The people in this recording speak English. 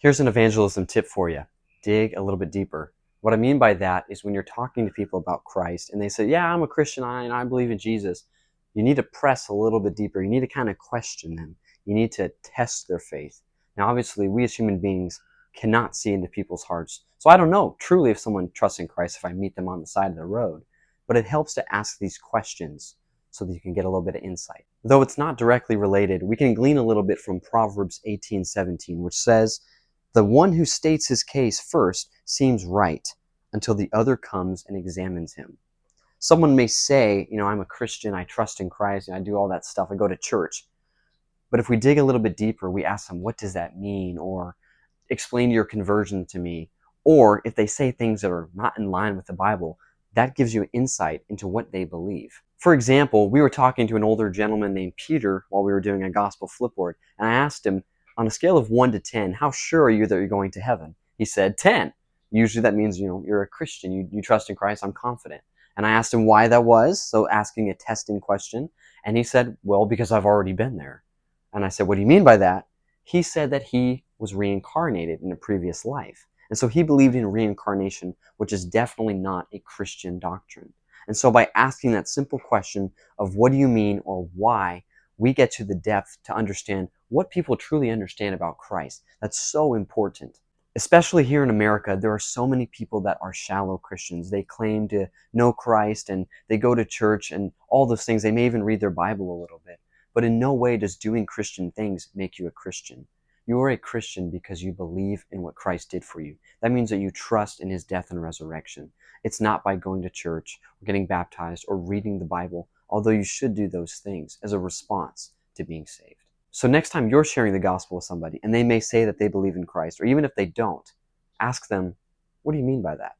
Here's an evangelism tip for you. Dig a little bit deeper. What I mean by that is when you're talking to people about Christ and they say, yeah, I'm a Christian, I believe in Jesus, you need to press a little bit deeper. You need to kind of question them. You need to test their faith. Now, obviously, we as human beings cannot see into people's hearts. So I don't know truly if someone trusts in Christ if I meet them on the side of the road. But it helps to ask these questions so that you can get a little bit of insight. Though it's not directly related, we can glean a little bit from Proverbs 18:17, which says, the one who states his case first seems right until the other comes and examines him. Someone may say, I'm a Christian, I trust in Christ, and I do all that stuff, I go to church. But if we dig a little bit deeper, we ask them, what does that mean? Or explain your conversion to me. Or if they say things that are not in line with the Bible, that gives you insight into what they believe. For example, we were talking to an older gentleman named Peter while we were doing a gospel flipboard, and I asked him, on a scale of 1 to 10, how sure are you that you're going to heaven? He said 10. Usually that means, you're a Christian, you trust in Christ, I'm confident. And I asked him why that was, so asking a testing question, and he said, well, because I've already been there. And I said, what do you mean by that? He said that he was reincarnated in a previous life. And so he believed in reincarnation, which is definitely not a Christian doctrine. And so by asking that simple question of what do you mean or why, we get to the depth to understand what people truly understand about Christ. That's so important. Especially here in America, there are so many people that are shallow Christians. They claim to know Christ and they go to church and all those things. They may even read their Bible a little bit. But in no way does doing Christian things make you a Christian. You are a Christian because you believe in what Christ did for you. That means that you trust in his death and resurrection. It's not by going to church or getting baptized or reading the Bible, although you should do those things as a response to being saved. So next time you're sharing the gospel with somebody and they may say that they believe in Christ, or even if they don't, ask them, what do you mean by that?